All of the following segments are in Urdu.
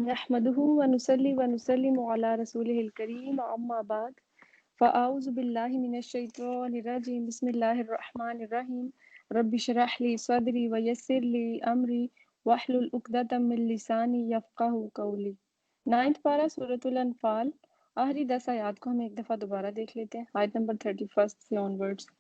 نحمده ونصلي ونسلم على رسوله الكريم أما بعد فأعوذ بالله من الشيطان الرجيم بسم الله الرحمن الرحيم رب اشرح لي صدري ويسر لي أمري واحلل عقدة من لساني يفقهوا قولي 9th پارہ سورۃ الانفال آخری 10 آیات کو ہم ایک دفعہ دوبارہ دیکھ لیتے ہیں آیت نمبر 31 سے آنورڈز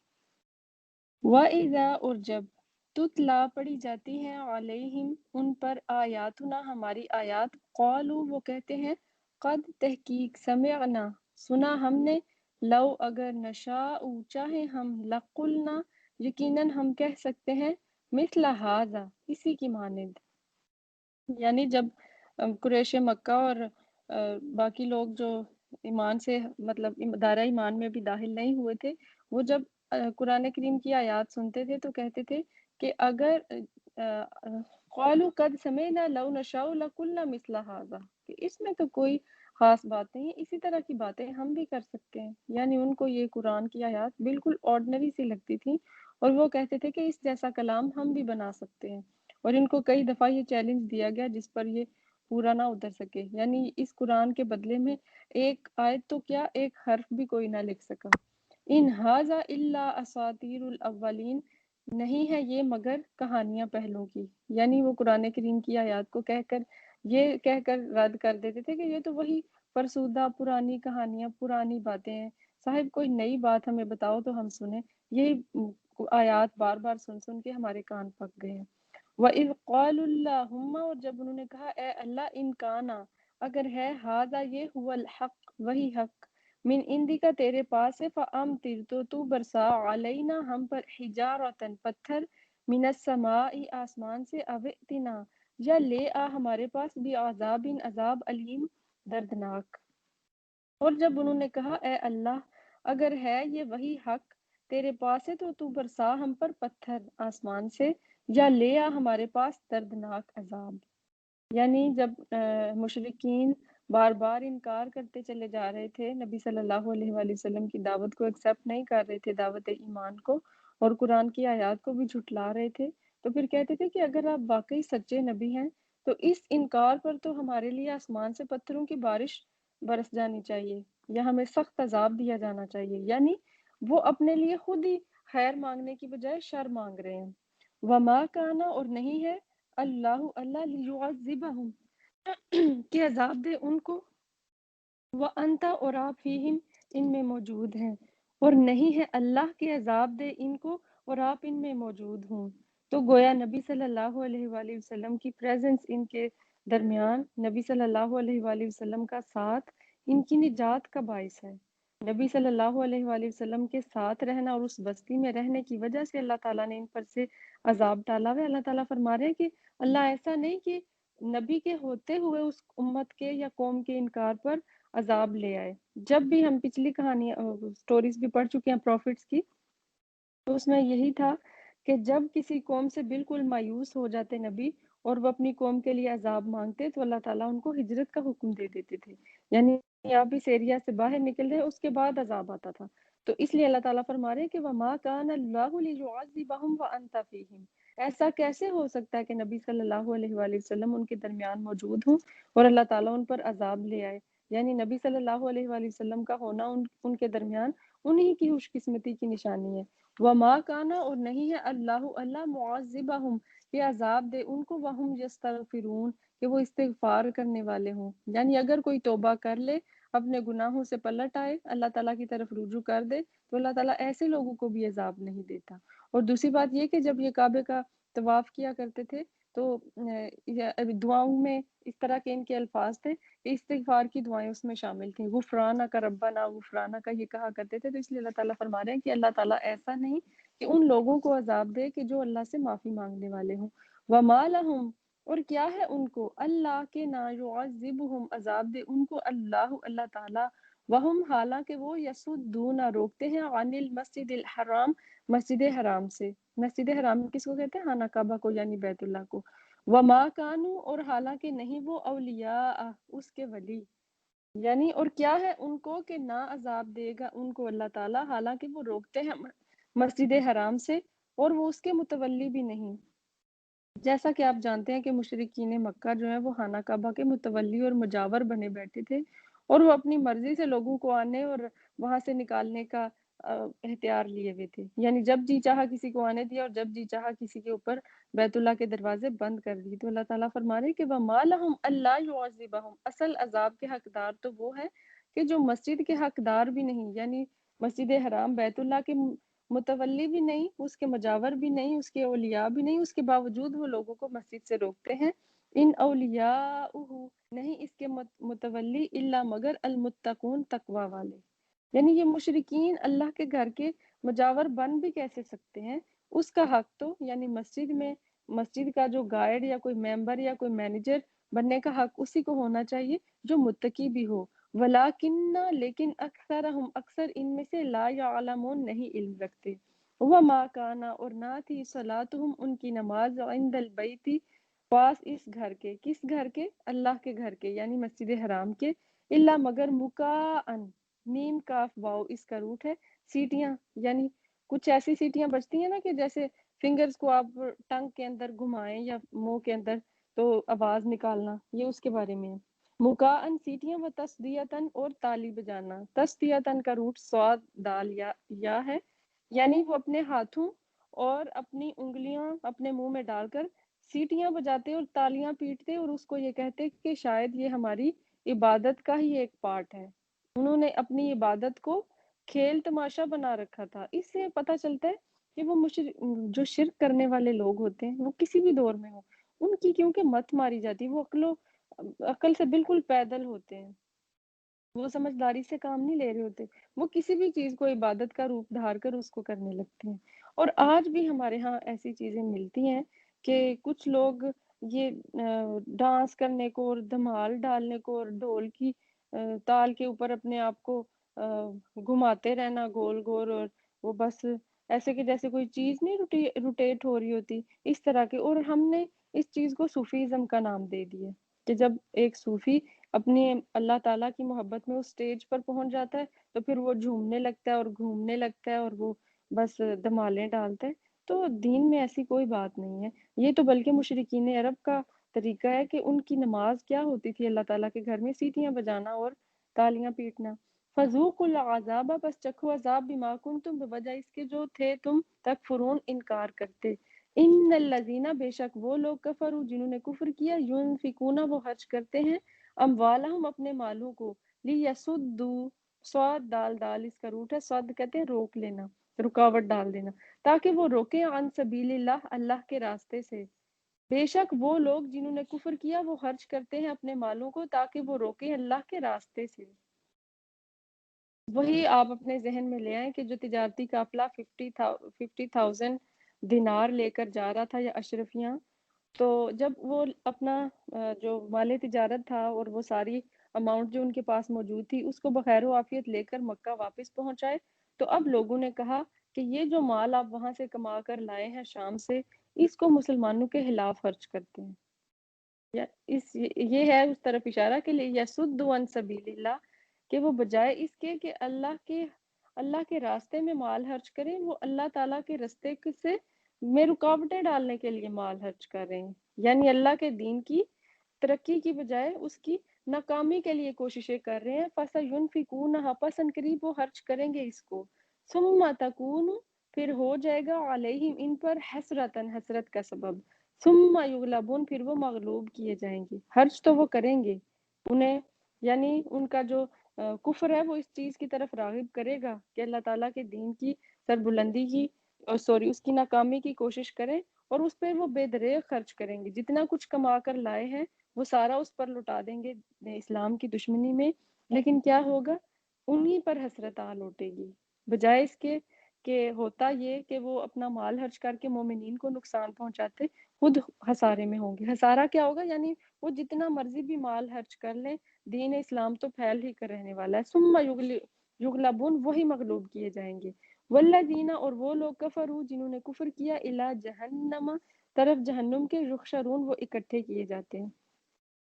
وَإِذَا اور جب تتلا پڑھی جاتی ہیں علیہم ان پر آیاتنا ہماری آیات قالو وہ کہتے ہیں قد تحقیق سمعنا سنا ہم نے لو اگر نشاء چاہے ہم لقلنا یقیناً ہم کہہ سکتے ہیں مثل ھذا اسی کی مانند یعنی جب قریش مکہ اور باقی لوگ جو ایمان سے مطلب دائرہ ایمان میں بھی داخل نہیں ہوئے تھے وہ جب قرآن کریم کی آیات سنتے تھے تو کہتے تھے کہ اگر قالوا قد سمعنا لو نشاء لقلنا مثل ھذا کہ اس میں تو کوئی خاص بات نہیں ہے اسی طرح کی باتیں ہم بھی کر سکتے ہیں یعنی ان کو یہ قرآن کی آیات بالکل آرڈنری سی لگتی تھی اور وہ کہتے تھے کہ اس جیسا کلام ہم بھی بنا سکتے ہیں اور ان کو کئی دفعہ یہ چیلنج دیا گیا جس پر یہ پورا نہ اتر سکے یعنی اس قرآن کے بدلے میں ایک آیت تو کیا ایک حرف بھی کوئی نہ لکھ سکا ان ھذا الا اساطیر الاولین نہیں ہے یہ مگر کہانیاں پہلوں کی یعنی وہ قرآن کریم کی آیات کو یہ کہہ کر رد کر دیتے تھے کہ یہ تو وہی فرسودہ پرانی کہانیاں پرانی باتیں ہیں صاحب کوئی نئی بات ہمیں بتاؤ تو ہم سنیں یہی آیات بار بار سن سن کے ہمارے کان پک گئے ہیں وَإِذْ قَالُوا اللَّهُمَّ اور جب انہوں نے کہا اے اللہ ان کانا اگر ہے ھذا یہ هو الحق وہی حق من اندی کا تیرے پاس ہے فَأَمْطِرْ تو برسا علینا ہم پر حجارتن پتھر من السماء آسمان سے اوئتنا یا لے آ ہمارے پاس بھی عذاب علیم دردناک اور جب انہوں نے کہا اے اللہ اگر ہے یہ وہی حق تیرے پاس ہے تو برسا ہم پر پتھر آسمان سے یا لے آ ہمارے پاس دردناک عذاب یعنی جب مشرکین بار بار انکار کرتے چلے جا رہے تھے نبی صلی اللہ علیہ وآلہ وسلم کی دعوت کو ایکسیپٹ نہیں کر رہے تھے دعوت ایمان کو اور قرآن کی آیات کو بھی جھٹلا رہے تھے تو پھر کہتے تھے کہ اگر آپ واقعی سچے نبی ہیں تو اس انکار پر تو ہمارے لیے آسمان سے پتھروں کی بارش برس جانی چاہیے یا ہمیں سخت عذاب دیا جانا چاہیے یعنی وہ اپنے لیے خود ہی خیر مانگنے کی بجائے شر مانگ رہے ہیں وما کانا اور نہیں ہے اللہ لیعذبہم کہ عذاب دے ان کو وانت اور آپ فیہم ان میں موجود ہیں اور نہیں ہے اللہ کے عذاب دے ان کو اور آپ ان میں موجود ہوں تو گویا نبی صلی اللہ علیہ وآلہ وسلم کی پریزنس ان کے درمیان نبی صلی اللہ علیہ وآلہ وسلم کا ساتھ ان کی نجات کا باعث ہے نبی صلی اللہ علیہ وآلہ وسلم کے ساتھ رہنا اور اس بستی میں رہنے کی وجہ سے اللہ تعالیٰ نے ان پر سے عذاب ڈالا ہے اللہ تعالیٰ فرما رہے ہیں کہ اللہ ایسا نہیں کہ نبی کے ہوتے ہوئے اس امت کے یا قوم کے انکار پر عذاب لے آئے جب بھی ہم پچھلی کہانی سٹوریز بھی پڑھ چکے ہیں پروفٹس کی تو اس میں یہی تھا کہ جب کسی قوم سے بالکل مایوس ہو جاتے نبی اور وہ اپنی قوم کے لیے عذاب مانگتے تو اللہ تعالیٰ ان کو ہجرت کا حکم دے دیتے تھے یعنی آپ اس ایریا سے باہر نکل رہے اس کے بعد عذاب آتا تھا تو اس لیے اللہ تعالیٰ فرما رہے ہیں کہ وَمَا كَانَ اللَّهُ لِيُعَذِّبَهُمْ وَأَنْتَ فِيهِمْ ایسا کیسے ہو سکتا ہے کہ نبی صلی اللہ علیہ وآلہ وسلم ان کے درمیان موجود ہوں اور اللہ تعالیٰ ان پر عذاب لے آئے یعنی نبی صلی اللہ علیہ وآلہ وسلم کا ہونا ان کے درمیان انہی کی خوش قسمتی کی نشانی ہے وما کانا اور نہیں ہے اللہ معذبہم کہ عذاب دے ان کو وہم یستغفرون کہ وہ استغفار کرنے والے ہوں یعنی اگر کوئی توبہ کر لے اپنے گناہوں سے پلٹ آئے اللہ تعالیٰ کی طرف رجوع کر دے تو اللہ تعالیٰ ایسے لوگوں کو بھی عذاب نہیں دیتا اور دوسری بات یہ کہ جب یہ کعبے کا طواف کیا کرتے تھے تو دعاؤں میں اس طرح کے ان کے الفاظ تھے کہ استغفار کی دعائیں اس میں شامل تھیں غفرانہ کا ربنا غفرانہ کا یہ کہا کرتے تھے تو اس لیے اللہ تعالیٰ فرما رہے ہیں کہ اللہ تعالیٰ ایسا نہیں کہ ان لوگوں کو عذاب دے کہ جو اللہ سے معافی مانگنے والے ہوں وَمَا لَهُمْ اور کیا ہے ان کو اللہ کے نا یعذبہم عذاب دے ان کو اللہ تعالیٰ وہم حالانکہ وہ یسدون روکتے ہیں عن المسجد الحرام مسجد حرام سے مسجد حرام کس کو کہتے ہیں خانہ کعبہ کو یعنی بیت اللہ کو وما کانو اور حالانکہ نہیں وہ اولیاء اس کے ولی یعنی اور کیا ہے ان کو کہ نہ عذاب دے گا ان کو اللہ تعالیٰ حالانکہ وہ روکتے ہیں مسجد حرام سے اور وہ اس کے متولی بھی نہیں جیسا کہ آپ جانتے ہیں کہ مشرکین مکہ جو ہیں وہ خانہ کعبہ کے متولی اور مجاور بنے بیٹھے تھے، اور وہ اپنی مرضی سے لوگوں کو آنے اور وہاں سے نکالنے کا اختیار لیے ہوئے تھے، یعنی جب جی چاہا کسی کو آنے دیا اور جب جی چاہا کسی کے اوپر بیت اللہ کے دروازے بند کر دیے۔ تو اللہ تعالیٰ فرما رہے ہیں کہ وَمَا لَهُمْ أَلَّا يُعَذِّبَهُمْ، اصل عذاب کے حقدار تو وہ ہے کہ جو مسجد کے حقدار بھی نہیں، یعنی مسجد حرام بیت اللہ کے متولی بھی نہیں، اس کے مجاور بھی نہیں، اس کے اولیاء بھی نہیں، اس کے باوجود وہ لوگوں کو مسجد سے روکتے ہیں۔ ان اولیاءہ، نہیں اس کے متولی الا مگر المتقون، تقوی والے، یعنی یہ مشرکین اللہ کے گھر کے مجاور بن بھی کیسے سکتے ہیں؟ اس کا حق تو یعنی مسجد میں مسجد کا جو گائیڈ یا کوئی ممبر یا کوئی مینیجر بننے کا حق اسی کو ہونا چاہیے جو متقی بھی ہو۔ ولیکن لیکن اکثرہم، اکثر ان میں سے لا یعلمون، نہیں علم رکھتے۔ وما کانا، اور نہ تھی صلاتہم، ان کی نماز، عند البیت، پاس اس گھر کے، کس گھر کے؟ اللہ کے گھر کے، یعنی مسجد حرام کے، الا مگر مکاءن، میم کاف واو اس کا روٹ ہے، سیٹیاں، یعنی کچھ ایسی سیٹیاں بجتی ہیں نا کہ جیسے فنگرز کو آپ ٹنگ کے اندر گھمائیں یا منہ کے اندر تو آواز نکالنا، یہ اس کے بارے میں ہے۔ مکاءن سیٹیاں، و تصدیتاً، اور تالی بجانا، تصدیتاً کا روٹ صاد دال یا ہے، یعنی وہ اپنے ہاتھوں اور اپنی انگلیاں اپنے منہ میں ڈال کر سیٹیاں بجاتے اور تالیاں پیٹتے اور اس کو یہ کہتے کہ شاید یہ ہماری عبادت کا ہی ایک پارٹ ہے۔ انہوں نے اپنی عبادت کو کھیل تماشا بنا رکھا تھا۔ اس سے پتہ چلتا ہے کہ وہ جو شرک کرنے والے لوگ ہوتے ہیں وہ کسی بھی دور میں ہوں، ان کی کیونکہ مت ماری جاتی، وہ عقل سے بالکل پیدل ہوتے ہیں، وہ سمجھداری سے کام نہیں لے رہے ہوتے، وہ کسی بھی چیز کو عبادت کا روپ دھار کر اس کو کرنے لگتے ہیں۔ اور آج بھی ہمارے ہاں ایسی چیزیں ملتی ہیں کہ کچھ لوگ یہ ڈانس کرنے کو اور دھمال ڈالنے کو اور ڈھول کی تال کے اوپر اپنے آپ کو گھماتے رہنا گول گول، اور وہ بس ایسے کہ جیسے کوئی چیز نہیں روٹیٹ ہو رہی ہوتی اس طرح کے، اور ہم نے اس چیز کو صوفیزم کا نام دے دیا کہ جب ایک صوفی اپنی اللہ تعالیٰ کی محبت میں اس سٹیج پر پہنچ جاتا ہے تو پھر وہ جھومنے لگتا ہے اور گھومنے لگتا ہے اور وہ بس دھمالیں ڈالتا ہے۔ تو دین میں ایسی کوئی بات نہیں ہے، یہ تو بلکہ مشرکین عرب کا طریقہ ہے کہ ان کی نماز کیا ہوتی تھی اللہ تعالیٰ کے گھر میں؟ سیٹیاں بجانا اور تالیاں پیٹنا۔ فذوقوا العذاب، بس چکھو عذاب، بما کنتم، بوجہ اس کے جو تھے تم تکفرون، انکار کرتے۔ ان الذین، بے شک وہ لوگ، کفروا جنہوں نے کفر کیا، ينفقون وہ خرچ کرتے ہیں، اموالہم اپنے مالوں کو، لیسدوا، صاد دال دال اس کا روٹ ہے، صد کہتے ہیں روک لینا، رکاوٹ ڈال دینا، تاکہ وہ روکیں عن سبیل اللہ، اللہ کے راستے سے۔ بے شک وہ لوگ جنہوں نے کفر کیا وہ خرچ کرتے ہیں اپنے مالوں کو تاکہ وہ روکیں اللہ کے راستے سے۔ وہی آپ اپنے ذہن میں لے آئیں کہ جو تجارتی قافلہ 50,000 دینار لے کر جا رہا تھا یا اشرفیاں، تو جب وہ اپنا جو مال تجارت تھا اور وہ ساری اماؤنٹ جو ان کے پاس موجود تھی اس کو بخیر و عافیت لے کر مکہ واپس پہنچائے، تو اب لوگوں نے کہا کہ یہ جو مال آپ وہاں سے کما کر لائے ہیں شام سے، اس کو مسلمانوں کے خلاف خرچ کرتے ہیں، یا یہ ہے اس طرف اشارہ کے لیے یسد عن سبیل اللہ، کہ وہ بجائے اس کے اللہ کے راستے میں مال خرچ کریں، وہ اللہ تعالیٰ کے راستے سے میں رکاوٹیں ڈالنے کے لیے مال خرچ کر رہے ہیں، یعنی اللہ کے دین کی ترقی کی بجائے اس کی ناکامی کے لیے کوششیں کر رہے ہیں۔ فَسَيُنْفِقُونَهَا، پس ان قریب وہ خرچ کریں گے اس کو، ثُمَّ تَكُونُ، پھر ہو جائے گا، علیہم ان پر، حسرتاً حسرت کا سبب، ثم یغلبون، پھر وہ مغلوب کیے جائیں گے۔ خرچ تو وہ کریں گے، انہیں یعنی ان کا جو کفر ہے وہ اس چیز کی طرف راغب کرے گا کہ اللہ تعالیٰ کے دین کی سربلندی کی اس کی ناکامی کی کوشش کریں، اور اس پہ وہ بے دریغ خرچ کریں گے، جتنا کچھ کما کر لائے ہیں وہ سارا اس پر لٹا دیں گے اسلام کی دشمنی میں، لیکن کیا ہوگا؟ انہی پر حسرت آ لوٹے گی، بجائے اس کے کہ ہوتا یہ کہ وہ اپنا مال خرچ کر کے مومنین کو نقصان پہنچاتے، خود خسارے میں ہوں گے۔ خسارہ کیا ہوگا؟ یعنی وہ جتنا مرضی بھی مال خرچ کر لیں، دین اسلام تو پھیل ہی کر رہنے والا ہے۔ ثم یغلبون، وہی مغلوب کیے جائیں گے۔ والذین، اور وہ لوگ، کفروا جنہوں نے کفر کیا، الی جہنم، طرف جہنم کے، یحشرون وہ اکٹھے کیے جاتے ہیں۔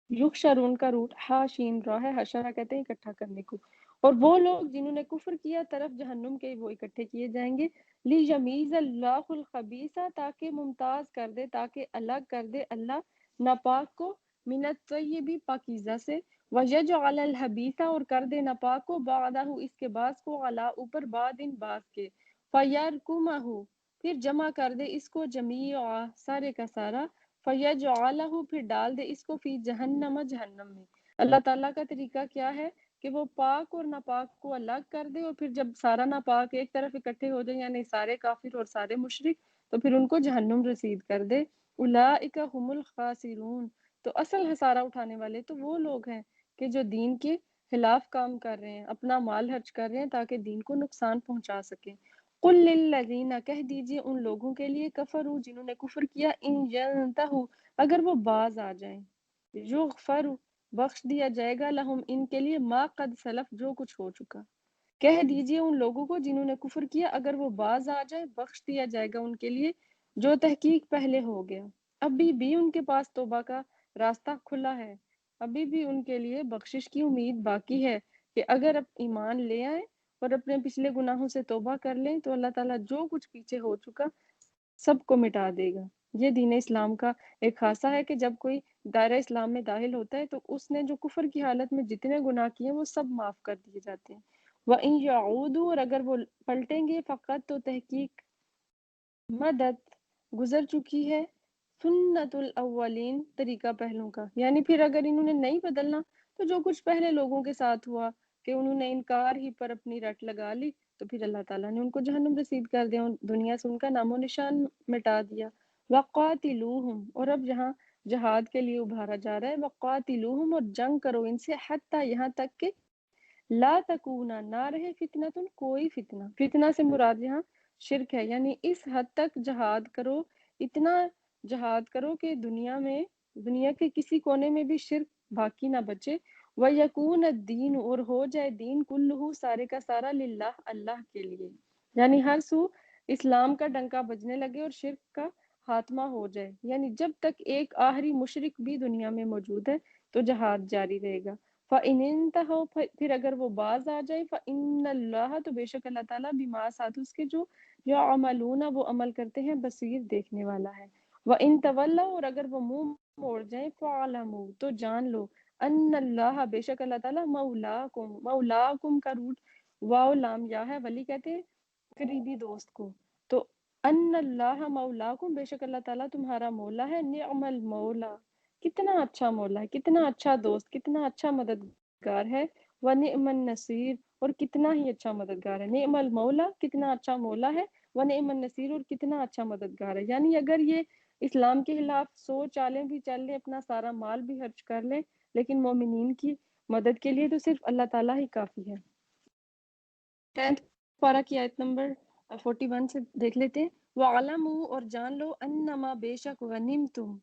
یحشرون کا روٹ ہا شین را ہے، حشرہ کہتے ہیں اکٹھا کرنے کو۔ اور وہ لوگ جنہوں نے کفر کیا طرف جہنم کے وہ اکٹھے کیے جائیں گے لیمیز اللہ الخبیثہ تاکہ ممتاز کر دے، تاکہ الگ کر دے اللہ ناپاک کو من الطیب پاکیزہ سے، ویجعل الخبیثہ اور کر دے ناپاک کو بعدہ اس کے بعد کو علی اوپر بعد کے، فیرکمہ پھر جمع کر دے اس کو جمیعا سارے کا سارا، فیجعلہ پھر ڈال دے اس کو فی جہنم جہنم میں۔ اللہ تعالیٰ کا طریقہ کیا ہے کہ وہ پاک اور ناپاک کو الگ کر دے، اور پھر جب سارا ناپاک ایک طرف اکٹھے ہو جائیں، یعنی سارے کافر اور سارے مشرک، تو پھر ان کو جہنم رسید کر دے۔ اولئک هم الخاسرون، تو اصل خسارہ اٹھانے والے تو وہ لوگ ہیں کہ جو دین کے خلاف کام کر رہے ہیں، اپنا مال خرچ کر رہے ہیں تاکہ دین کو نقصان پہنچا سکیں۔ قل للذین، کہہ دیجئے ان لوگوں کے لیے کفروا جنہوں نے کفر کیا، ان ینتہوا اگر وہ باز آ جائیں، یغفر بخش دیا جائے گا لہم ان کے لیے ما قد سلف جو کچھ ہو چکا۔ کہہ دیجئے ان لوگوں کو جنہوں نے کفر کیا اگر وہ باز آ جائے بخش دیا جائے گا ان کے لیے جو تحقیق پہلے ہو گیا۔ ابھی بھی ان کے پاس توبہ کا راستہ کھلا ہے، ابھی بھی ان کے لیے بخشش کی امید باقی ہے کہ اگر اب ایمان لے آئیں اور اپنے پچھلے گناہوں سے توبہ کر لیں تو اللہ تعالیٰ جو کچھ پیچھے ہو چکا سب کو مٹا دے گا۔ یہ دین اسلام کا ایک خاصہ ہے کہ جب کوئی دائرہ اسلام میں داخل ہوتا ہے تو اس نے جو کفر کی حالت میں جتنے گناہ کیے وہ سب معاف کر دیے جاتے ہیں۔ وَإِن يَعُودُوا اور اگر وہ پلٹیں گے فقط تو تحقیق مدد گزر چکی ہے سنت الاولین طریقہ پہلوں کا، یعنی پھر اگر انہوں نے نہیں بدلنا تو جو کچھ پہلے لوگوں کے ساتھ ہوا کہ انہوں نے انکار ہی پر اپنی رٹ لگا لی تو پھر اللہ تعالیٰ نے ان کو جہنم رسید کر دیا، دنیا سے ان کا نام و نشان مٹا دیا۔ وقاتلوہم اور اب جہاں جہاد کے لیے ابھارا جا رہا ہے، وقاتلوہم اور جنگ کرو ان سے حتی یہاں تک کہ لا تکونا نہ رہے فتنتن کوئی فتنہ، فتنہ سے مراد یہاں شرک ہے، یعنی اس حد تک جہاد کرو، اتنا جہاد کرو کہ دنیا کے کسی کونے میں بھی شرک باقی نہ بچے، وَيَكُونَ الدِّينُ اور ہو جائے دین کلہ سارے کا سارا للہ اللہ کے لیے، یعنی ہر سو اسلام کا ڈنکا بجنے لگے اور شرک کا خاتمہ ہو جائے، یعنی جب تک ایک آخری مشرک بھی دنیا میں موجود ہے تو جہاد جاری رہے گا۔ فَإِنِ انتہوا پھر اگر وہ باز آ جائے فَإِنَّ اللَّهَ تو بے شک اللہ تعالیٰ بما ساتھ اس کے جو عملون وہ عمل کرتے ہیں بصیر دیکھنے والا ہے۔ وَإِن تَوَلَّوْا اور اگر وہ منہ موڑ جائیں فَاعْلَمُوا تو جان لو ان اللہ بے شک اللہ تعالیٰ مولاکم کا روٹ واو لام یا ہے، ولی کہتے ہیں قریبی دوست کو، تو ان اللہ مولاکم بے شک اللہ تعالیٰ تمہارا مولا ہے، نعم المولا کتنا اچھا مولا ہے، کتنا اچھا دوست، کتنا اچھا مددگار ہے، ونعم النصیر اور کتنا ہی اچھا مددگار ہے، نعم المولا کتنا اچھا مولا ہے، ونعم النصیر اور کتنا اچھا مددگار ہے، یعنی اگر یہ اسلام کے خلاف 100 چالیں بھی چل لیں، اپنا سارا مال بھی خرچ کر لیں، لیکن مومنین کی مدد کے لیے تو صرف اللہ تعالیٰ ہی کافی ہے۔ 10th پارہ کی آیت نمبر 41 سے دیکھ لیتے ہیں۔ وَعَلَمُوا اور جان لو انما بے شک غنیمتم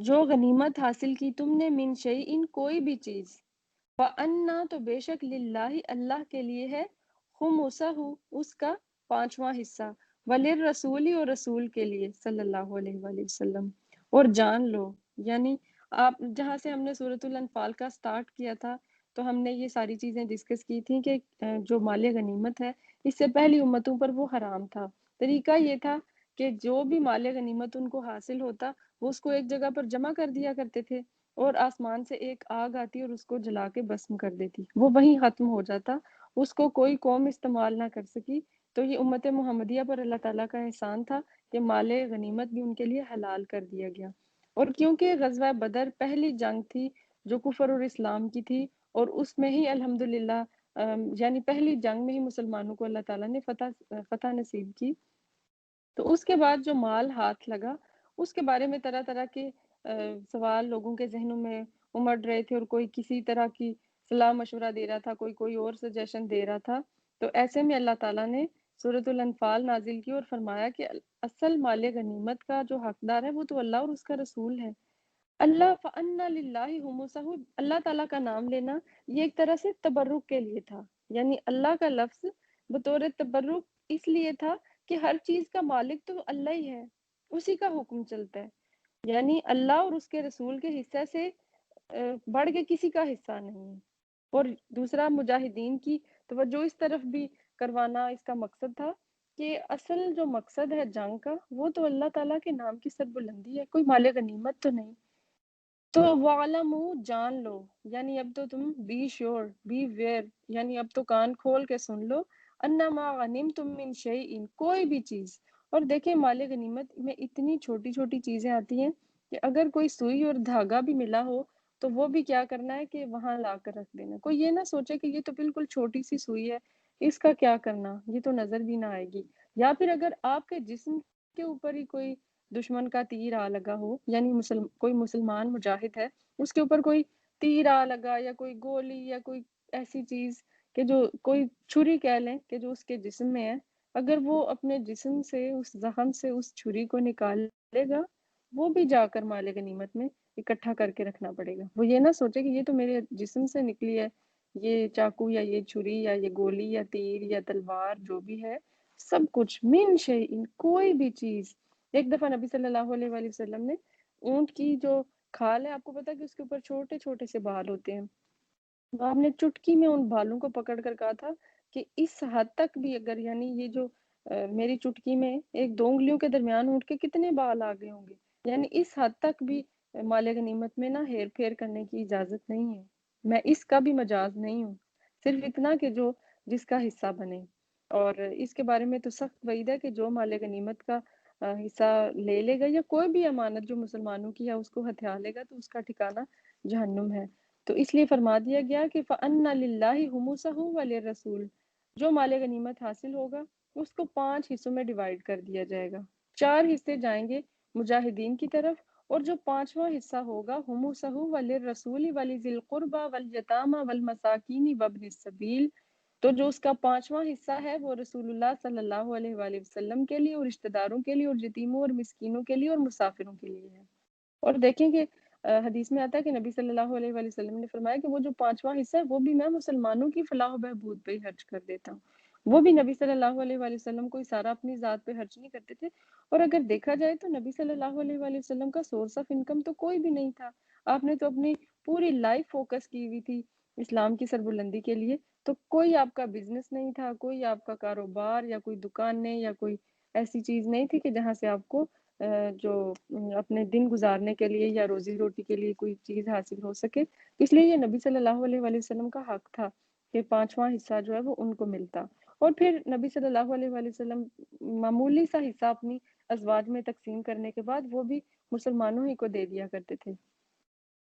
جو غنیمت حاصل کی تم نے من شیئن کوئی بھی چیز، فَأَنَّا تو بے شک للہ اللہ کے لیے ہے، خُمُسَہُ اس کا 5واں حصہ، وَلِلرَّسُولِ اور رسول کے لیے صلی اللہ علیہ وآلہ وسلم۔ اور جان لو یعنی آپ جہاں سے ہم نے سورۃ الانفال کا سٹارٹ کیا تھا تو ہم نے یہ ساری چیزیں ڈسکس کی تھیں کہ جو مال غنیمت ہے اس سے پہلی امتوں پر وہ حرام تھا۔ طریقہ یہ تھا کہ جو بھی مال غنیمت ان کو حاصل ہوتا وہ اس کو ایک جگہ پر جمع کر دیا کرتے تھے اور آسمان سے ایک آگ آتی اور اس کو جلا کے بسم کر دیتی، وہ وہیں ختم ہو جاتا، اس کو کوئی قوم استعمال نہ کر سکی۔ تو یہ امت محمدیہ پر اللہ تعالیٰ کا احسان تھا کہ مال غنیمت بھی ان کے لیے حلال کر دیا گیا۔ اور کیونکہ غزوہ بدر پہلی جنگ تھی جو کفر اور اسلام کی تھی اور اس میں ہی الحمدللہ یعنی پہلی جنگ میں ہی مسلمانوں کو اللہ تعالیٰ نے فتح نصیب کی، تو اس کے بعد جو مال ہاتھ لگا اس کے بارے میں طرح طرح کے سوال لوگوں کے ذہنوں میں امڑ رہے تھے، اور کوئی کسی طرح کی صلاح مشورہ دے رہا تھا، کوئی اور سجیشن دے رہا تھا۔ تو ایسے میں اللہ تعالیٰ نے سورۃ الانفال نازل کی اور فرمایا کہ اصل مال غنیمت کا جو حقدار ہے وہ تو اللہ اور اس کا رسول ہے۔ اللہ فَأَنَّ لِلَّهِ خُمُسَهُ اللہ تعالیٰ کا نام لینا یہ ایک طرح سے تبرک کے لیے تھا، یعنی اللہ کا لفظ بطور تبرک اس لیے تھا کہ ہر چیز کا مالک تو اللہ ہی ہے، اسی کا حکم چلتا ہے، یعنی اللہ اور اس کے رسول کے حصے سے بڑھ کے کسی کا حصہ نہیں ہے۔ اور دوسرا مجاہدین کی توجہ اس طرف بھی کروانا اس کا مقصد تھا کہ اصل جو مقصد ہے جنگ کا وہ تو اللہ تعالیٰ کے نام کی سربلندی ہے، کوئی مال غنیمت تو نہیں۔ تو وَاعْلَمُوا جان لو، یعنی اب تو تم بی شیور بی ویئر، یعنی اب تو کان کھول کے سن لو، انما غنمتم من شیء، کوئی بھی چیز۔ اور دیکھیں مال غنیمت میں اتنی چھوٹی چھوٹی چیزیں آتی ہیں کہ اگر کوئی سوئی اور دھاگا بھی ملا ہو تو وہ بھی کیا کرنا ہے کہ وہاں لا کر رکھ دینا۔ کوئی یہ نہ سوچے کہ یہ تو بالکل چھوٹی سی سوئی ہے، اس کا کیا کرنا، یہ تو نظر بھی نہ آئے گی۔ یا پھر اگر آپ کے جسم کے اوپر ہی کوئی دشمن کا تیر آ لگا ہو، یعنی کوئی مسلمان مجاہد ہے، اس کے اوپر کوئی تیر آ لگا یا کوئی گولی یا کوئی ایسی چیز کہ جو کوئی چھری کہہ لیں کہ جو اس کے جسم میں ہے، اگر وہ اپنے جسم سے اس زخم سے اس چھری کو نکال لے گا، وہ بھی جا کر مال غنیمت میں اکٹھا کر کے رکھنا پڑے گا۔ وہ یہ نہ سوچے کہ یہ تو میرے جسم سے نکلی ہے، یہ چاقو یا یہ چھری یا یہ گولی یا تیر یا تلوار جو بھی ہے، سب کچھ من شیء، کوئی بھی چیز۔ ایک دفعہ نبی صلی اللہ علیہ وآلہ وسلم نے اونٹ کی جو کھال ہے، آپ کو پتا کہ اس کے اوپر چھوٹے چھوٹے سے بال ہوتے ہیں، تو آپ نے چٹکی میں ان بالوں کو پکڑ کر کہا تھا کہ اس حد تک بھی اگر یعنی یہ جو میری چٹکی میں ایک دو انگلیوں کے درمیان اونٹ کے کتنے بال آ گئے ہوں گے، یعنی اس حد تک بھی مال غنیمت میں نہ ہیر پھیر کرنے کی اجازت نہیں ہے۔ میں اس کا بھی مجاز نہیں ہوں، صرف اتنا کہ جو جس کا حصہ بنے۔ اور اس کے بارے میں تو سخت وعید ہے کہ جو مال غنیمت کا حصہ لے لے گا یا کوئی بھی امانت جو مسلمانوں کی ہے اس کو ہتھیا لے گا تو اس کا ٹھکانہ جہنم ہے۔ تو اس لیے فرما دیا گیا کہ فَأَنَّ لِلَّهِ خُمُسَهُ وَلِلرَّسُولِ، جو مال غنیمت حاصل ہوگا اس کو 5 حصوں میں ڈیوائیڈ کر دیا جائے گا، 4 حصے جائیں گے مجاہدین کی طرف، اور جو 5واں حصہ ہوگا خُمُسَهُ وَلِلرَّسُولِ وَلِذِي الْقُرْبَى وَالْيَتَامَى وَالْمَسَاكِينِ وَابْنِ السَّبِيلِ، تو جو اس کا 5واں حصہ ہے وہ رسول اللہ صلی اللہ علیہ وآلہ وسلم کے لیے اور رشتہ داروں کے لیے اور یتیموں اور مسکینوں کے لیے اور مسافروں کے لیے ہے۔ اور دیکھیں کہ حدیث میں آتا ہے کہ نبی صلی اللہ علیہ وآلہ وسلم نے فرمایا کہ وہ جو 5واں حصہ ہے وہ بھی میں مسلمانوں کی فلاح و بہبود پہ ہی خرچ کر دیتا ہوں۔ وہ بھی نبی صلی اللہ علیہ وآلہ وسلم کوئی سارا اپنی ذات پہ خرچ نہیں کرتے تھے، اور اگر دیکھا جائے تو نبی صلی اللہ علیہ وآلہ وسلم کا سورس آف انکم تو کوئی بھی نہیں تھا۔ آپ نے تو اپنی پوری لائف فوکس کی ہوئی تھی اسلام کی سربلندی کے لیے، تو کوئی آپ کا بزنس نہیں تھا، کوئی آپ کا کاروبار یا کوئی دکان نہیں یا کوئی ایسی چیز نہیں تھی کہ جہاں سے آپ کو جو اپنے دن گزارنے کے لیے یا روزی روٹی کے لیے کوئی چیز حاصل ہو سکے۔ اس لیے یہ نبی صلی اللہ علیہ وآلہ وسلم کا حق تھا کہ 5واں حصہ جو ہے وہ ان کو ملتا، اور پھر نبی صلی اللہ علیہ وآلہ وسلم معمولی سا حصہ اپنی ازواج میں تقسیم کرنے کے بعد وہ بھی مسلمانوں ہی کو دے دیا کرتے تھے۔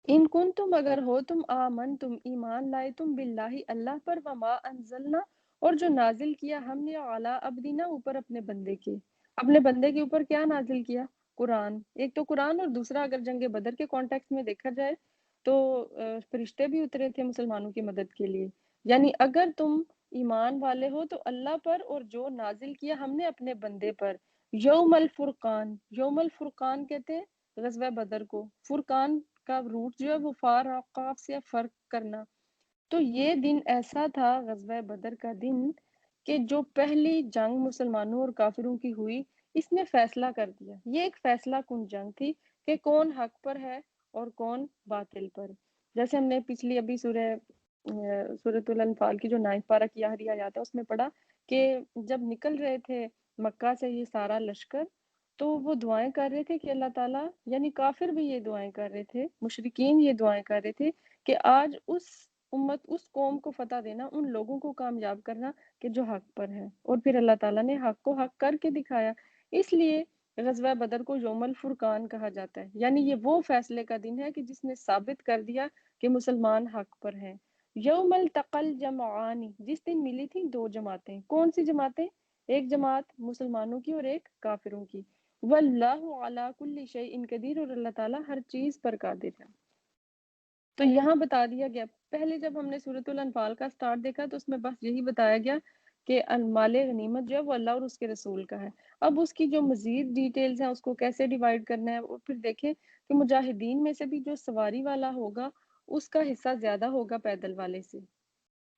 ان کن تم اگر ہو تم آمن تم ایمان لائے تم باللہ اللہ پر، وما انزلنا اور جو نازل کیا ہم نے اعلیٰ عبدنا اوپر اپنے بندے کے، اپنے بندے کے اوپر کیا نازل کیا؟ قرآن۔ ایک تو قرآن، اور دوسرا اگر جنگ بدر کے کانٹیکس میں دیکھا جائے تو فرشتے بھی اترے تھے مسلمانوں کی مدد کے لیے۔ یعنی اگر تم ایمان والے ہو تو اللہ پر اور جو نازل کیا ہم نے اپنے بندے پر۔ یوم الفرقان، یوم الفرقان کہتے ہیں غزوہ بدر کو، فرقان کا روٹ جو ہے وہ فار اور قاف سے فرق کرنا۔ تو یہ دن ایسا تھا غزوہ بدر کا دن کہ جو پہلی جنگ مسلمانوں اور کافروں کی ہوئی، اس نے فیصلہ کر دیا۔ یہ ایک فیصلہ کن جنگ تھی کہ کون حق پر ہے اور کون باطل پر۔ جیسے ہم نے پچھلی ابھی سورۃ الانفال کی جو 9 پارہ کی آخری آیات ہے اس میں پڑھا کہ جب نکل رہے تھے مکہ سے یہ سارا لشکر، تو وہ دعائیں کر رہے تھے کہ اللہ تعالیٰ، یعنی کافر بھی یہ دعائیں کر رہے تھے، مشرکین یہ دعائیں کر رہے تھے کہ آج اس امت اس قوم کو فتح دینا، ان لوگوں کو کامیاب کرنا کہ جو حق پر ہے، اور پھر اللہ تعالیٰ نے حق کو حق کر کے دکھایا۔ اس لیے غزوہ بدر کو یوم الفرقان کہا جاتا ہے، یعنی یہ وہ فیصلے کا دن ہے کہ جس نے ثابت کر دیا کہ مسلمان حق پر ہیں۔ یوم التقى الجمعان، جس دن ملی تھی دو جماعتیں۔ کون سی جماعتیں؟ ایک جماعت مسلمانوں کی اور ایک کافروں کی۔ واللہ علی کل شیء قدیر، اور اللہ تعالیٰ ہر چیز پر قادر ہے۔ تو یہاں بتا دیا گیا، پہلے جب ہم نے سورۃ الانفال کا سٹارٹ دیکھا تو اس میں بس یہی بتایا گیا کہ مال غنیمت جو ہے وہ اللہ اور اس کے رسول کا ہے۔ اب اس کی جو مزید ڈیٹیلز ہیں اس کو کیسے ڈیوائیڈ کرنا ہے، اور پھر دیکھیں کہ مجاہدین میں سے بھی جو سواری والا ہوگا اس کا حصہ زیادہ ہوگا پیدل والے سے،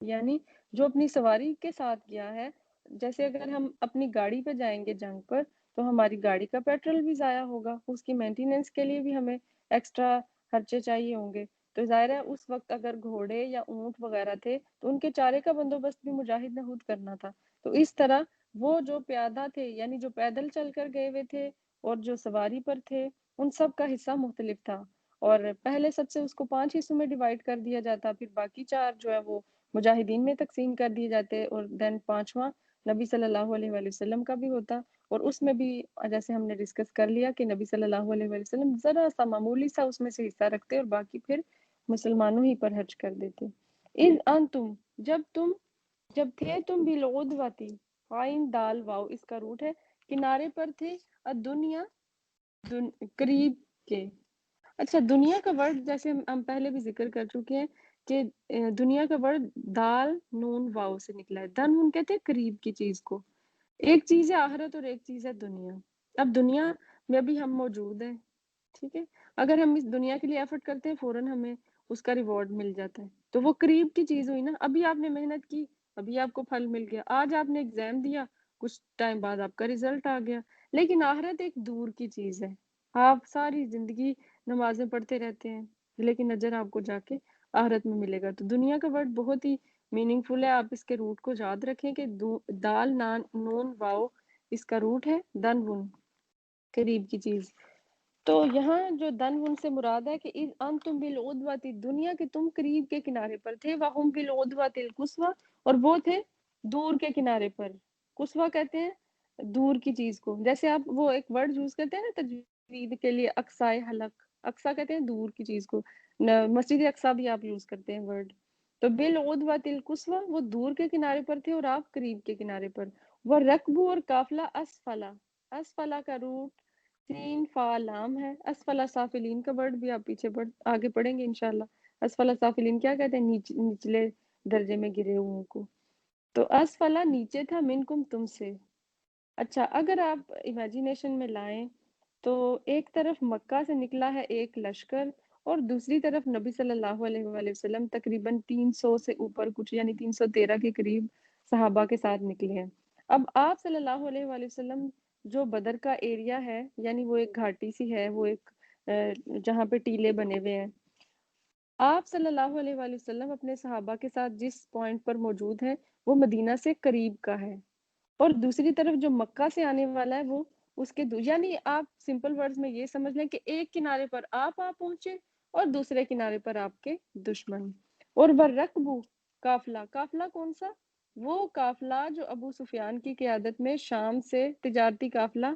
یعنی جو اپنی سواری کے ساتھ گیا ہے۔ جیسے اگر ہم اپنی گاڑی پہ جائیں گے جنگ پر تو ہماری گاڑی کا پیٹرول بھی ضائع ہوگا، اس کی مینٹیننس کے لیے بھی ہمیں ایکسٹرا خرچے چاہیے ہوں گے۔ تو ظاہر ہے اس وقت اگر گھوڑے یا اونٹ وغیرہ تھے تو ان کے چارے کا بندوبست بھی مجاہد نے خود کرنا تھا. تو اس طرح وہ جو پیادہ تھے یعنی جو پیدل چل کر گئے ہوئے تھے اور جو سواری پر تھے ان سب کا حصہ مختلف تھا. اور پہلے سب سے اس کو 5 حصوں میں ڈیوائڈ کر دیا جاتا, پھر باقی 4 جو ہے وہ مجاہدین میں تقسیم کر دیے جاتے, اور دین 5واں نبی صلی اللہ علیہ وآلہ وسلم کا بھی ہوتا. اور اس میں بھی جیسے ہم نے ڈسکس کر لیا کہ نبی صلی اللہ علیہ وآلہ وسلم ذرا سا معمولی سا اس میں سے حصہ رکھتے اور باقی پھر مسلمانوں ہی پر حج کر دیتے. اذ انتم جب تھے تم بالعدوتی, عین دال واو اس کا روٹ ہے, کنارے پر تھے, الدنیا قریب کے. اچھا, دنیا کا ورڈ جیسے ہم پہلے بھی ذکر کر چکے ہیں کہ دنیا کا ورڈ دال نون واو سے نکلا ہے. دن ہم کہتے ہیں قریب کی چیز کو. ایک چیز ہے آخرت اور ایک چیز ہے دنیا. اب دنیا میں بھی ہم موجود ہیں, ٹھیک ہے, اگر ہم اس دنیا کے لیے ایفرٹ کرتے ہیں فوراً ہمیں اس کا ریوارڈ مل جاتا ہے, تو وہ قریب کی چیز ہوئی نا. ابھی آپ نے محنت کی, ابھی آپ کو پھل مل گیا, آج آپ نے ایگزام دیا, کچھ ٹائم بعد آپ کا رزلٹ آ گیا. لیکن آخرت ایک دور کی چیز ہے. آپ ساری زندگی نمازیں پڑھتے رہتے ہیں لیکن اجر آپ کو جا کے آخرت میں ملے گا. تو دنیا کا ورڈ بہت ہی میننگ فل ہے, آپ اس کے روٹ کو یاد رکھیں کہ دال نون واو اس کا روٹ ہے دن ون, قریب کی چیز. تو یہاں جو دن ون سے مراد ہے کہ انتم بالعدوۃ, دنیا کے تم قریب کے کنارے پر تھے, وہم بالعدوۃ القصویٰ, اور وہ تھے دور کے کنارے پر. قصویٰ کہتے ہیں دور کی چیز کو, جیسے آپ وہ ایک ورڈ یوز کرتے ہیں نا تجوید کے لیے, اقصائے حلق, اقصا کہتے ہیں دور کی چیز کو, مسجد اقصا بھی آپ یوز کرتے ہیں ورڈ. تو بالعدوۃ القصویٰ وہ دور کے کنارے پر تھے اور آپ قریب کے کنارے پر. وہ رکبو اور قافلہ اسفلا, اسفلا کا روٹ سین فا لام ہے. اسفلا سافلین کا ورڈ بھی آپ پیچھے آگے پڑھیں گے انشاءاللہ. اسفلا سافلین کیا کہتے ہیں, نچلے درجے میں گرے ہوئوں کو. تو اسفلا نیچے تھا, منکم تم سے. اچھا, اگر آپ امیجینیشن میں لائیں تو ایک طرف مکہ سے نکلا ہے ایک لشکر, اور دوسری طرف نبی صلی اللہ علیہ وآلہ وسلم تقریباً 300 سے اوپر کچھ یعنی 313 کے قریب صحابہ کے ساتھ نکلے ہیں. اب آپ صلی اللہ علیہ وآلہ وسلم جو بدر کا ایریا ہے یعنی وہ ایک گھاٹی سی ہے, وہ ایک جہاں پہ ٹیلے بنے ہوئے ہیں, آپ صلی اللہ علیہ وآلہ وسلم اپنے صحابہ کے ساتھ جس پوائنٹ پر موجود ہیں وہ مدینہ سے قریب کا ہے, اور دوسری طرف جو مکہ سے آنے والا ہے وہ اس کے یعنی آپ سمپل ورڈز میں یہ سمجھ لیں کہ ایک کنارے پر آپ پہنچے اور دوسرے کنارے پر آپ کے دشمن. اور برقبو قافلہ, قافلہ کون سا, وہ قافلہ جو ابو سفیان کی قیادت میں شام سے تجارتی قافلہ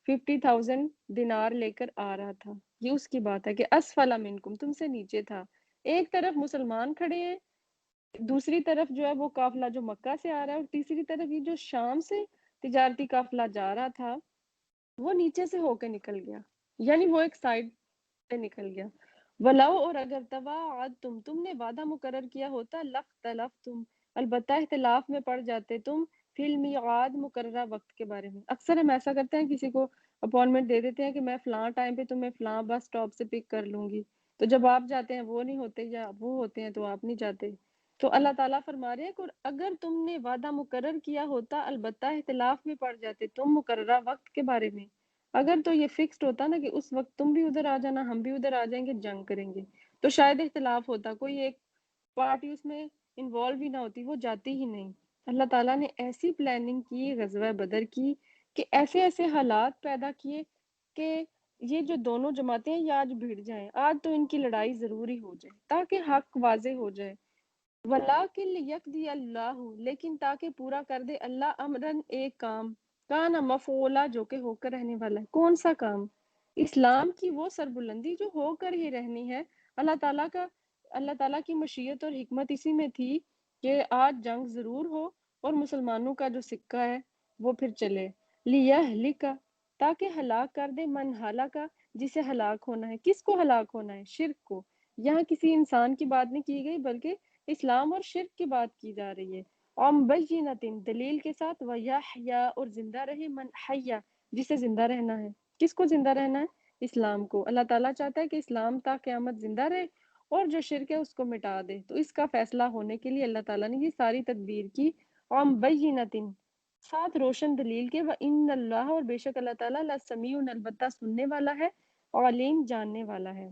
50,000 دینار لے کر آ رہا تھا. یہ اس کی بات ہے کہ اسفل منکم, تم سے نیچے تھا. ایک طرف مسلمان کھڑے ہیں, دوسری طرف جو ہے وہ قافلہ جو مکہ سے آ رہا ہے, اور تیسری طرف یہ جو شام سے تجارتی قافلہ جا رہا تھا وہ نیچے سے ہو کے نکل گیا, یعنی وہ ایک سائڈ سے نکل گیا. ولو, اور اگر تم نے وعدہ مقرر کیا ہوتا, لختلفتم, البتہ اختلاف میں پڑ جاتے تم, فی المیعاد مقررہ وقت کے بارے میں. اکثر ہم ایسا کرتے ہیں, کسی کو اپوائنٹمنٹ دے دیتے ہیں کہ میں فلاں ٹائم پہ تمہیں فلاں بس اسٹاپ سے پک کر لوں گی, تو جب آپ جاتے ہیں وہ نہیں ہوتے, یا وہ ہوتے ہیں تو آپ نہیں جاتے. تو اللہ تعالیٰ فرما رہے ہیں کہ اگر تم نے وعدہ مقرر کیا ہوتا, البتہ اختلاف میں پڑ جاتے تم مقررہ وقت کے بارے میں. اگر تو یہ فکسڈ ہوتا نا کہ اس وقت تم بھی ادھر آ جانا, ہم بھی ادھر آ جائیں گے, جنگ کریں گے, تو شاید اختلاف ہوتا, کوئی ایک پارٹی اس میں انوالو ہی نہ ہوتی, وہ جاتی ہی نہیں. اللہ تعالیٰ نے ایسی پلاننگ کی غزوہ بدر کی کہ ایسے ایسے حالات پیدا کیے کہ یہ جو دونوں جماعتیں ہیں یہ آج بھیڑ جائیں, آج تو ان کی لڑائی ضروری ہو جائے تاکہ حق واضح ہو جائے. وَلَٰكِن لِيَقْضِيَ اللَّهُ, لیکن تاکہ پورا کر دے اللہ, امرن ایک کام, کانا مفعولا, جو کہ ہو کر رہنے والا ہے. کون سا کام, اسلام کی وہ سربلندی جو ہو کر ہی رہنی ہے. اللہ تعالیٰ کی مشیت اور حکمت اسی میں تھی کہ آج جنگ ضرور ہو اور مسلمانوں کا جو سکہ ہے وہ پھر چلے. لِيَهْلِكَ, تاکہ ہلاک کر دے, من ہلاکا, جسے ہلاک ہونا ہے. کس کو ہلاک ہونا ہے, شرک کو. یہاں کسی انسان کی بات نہیں کی گئی بلکہ اسلام اور شرک کی بات کی جا رہی ہے. بینۃ, دلیل کے ساتھ, ویحیا, اور زندہ رہے, من حیا, جسے زندہ رہنا ہے. کس کو زندہ رہنا ہے, اسلام کو. اللہ تعالیٰ چاہتا ہے کہ اسلام تا قیامت زندہ رہے اور جو شرک ہے اس کو مٹا دے. تو اس کا فیصلہ ہونے کے لیے اللہ تعالیٰ نے یہ ساری تدبیر کی. بینۃ, ساتھ روشن دلیل کے, وَإِنَّ اللَّهَ, اور بے شک اللہ تعالیٰ, لَسَمِيعٌ, البتہ سننے والا ہے, علیم, جاننے والا ہے.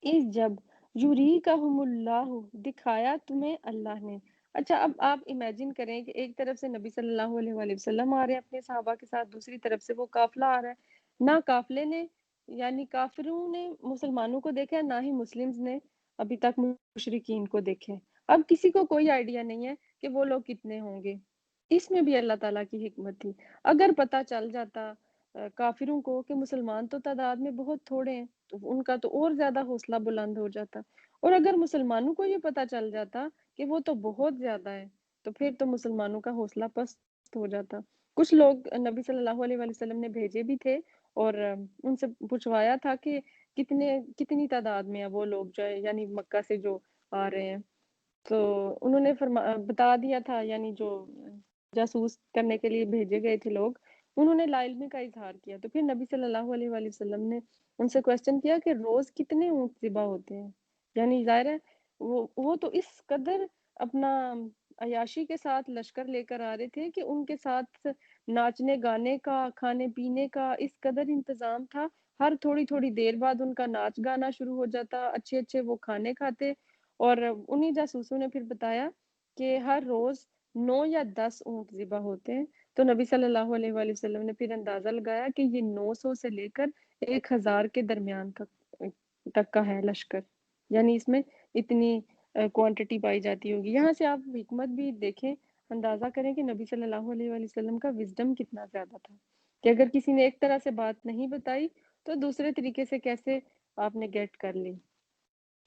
اس جب یُریکَہُمُ اللّٰہُ دکھایا تمہیں اللہ نے۔ اچھا اب آپ امیجن کریں کہ ایک طرف سے نبی صلی اللہ علیہ وآلہ وسلم آ رہے ہیں اپنے صحابہ کے ساتھ، دوسری طرف سے وہ قافلہ آ رہا ہے۔ نہ قافلے نے یعنی کافروں نے مسلمانوں کو دیکھا، نہ ہی مسلمز نے ابھی تک مشرکین کو دیکھے۔ اب کسی کو کوئی آئیڈیا نہیں ہے کہ وہ لوگ کتنے ہوں گے۔ اس میں بھی اللہ تعالیٰ کی حکمت تھی۔ اگر پتہ چل جاتا کافروں کو کہ مسلمان تو تعداد میں بہت تھوڑے ہیں تو ان کا تو اور زیادہ حوصلہ بلند ہو جاتا، اور اگر مسلمانوں کو یہ پتہ چل جاتا کہ وہ تو بہت زیادہ ہے تو پھر تو مسلمانوں کا حوصلہ پست ہو جاتا۔ کچھ لوگ نبی صلی اللہ علیہ وآلہ وسلم نے بھیجے بھی تھے اور ان سے پوچھوایا تھا کہ کتنی تعداد میں ہے وہ لوگ جو ہے یعنی مکہ سے جو آ رہے ہیں، تو انہوں نے بتا دیا تھا، یعنی جو جاسوس کرنے کے لیے بھیجے گئے تھے لوگ، انہوں نے لا علمی کا اظہار کیا۔ تو پھر نبی صلی اللہ علیہ وآلہ وسلم نے ان سے کویسچن کیا کہ روز کتنے اونٹ ذبح ہوتے ہیں؟ یعنی ظاہر ہے وہ تو اس قدر اپنا عیاشی کے ساتھ لشکر لے کر آ رہے تھے کہ ان کے ساتھ ناچنے گانے کا، کھانے پینے کا اس قدر انتظام تھا، ہر تھوڑی تھوڑی دیر بعد ان کا ناچ گانا شروع ہو جاتا، اچھے اچھے وہ کھانے کھاتے، اور انہی جاسوسوں نے پھر بتایا کہ ہر روز 9 یا 10 اونٹ ذبح ہوتے ہیں۔ تو نبی صلی اللہ علیہ وآلہ وسلم نے پھر اندازہ لگایا کہ یہ 900 سے لے کر 1000 کے درمیان تک کا ہے لشکر، یعنی اس میں اتنی کوانٹٹی پائی جاتی ہوگی۔ یہاں سے آپ حکمت بھی دیکھیں، اندازہ کریں کہ نبی صلی اللہ علیہ وآلہ وسلم کا وزڈم کتنا زیادہ تھا کہ اگر کسی نے ایک طرح سے بات نہیں بتائی تو دوسرے طریقے سے کیسے آپ نے گیٹ کر لی۔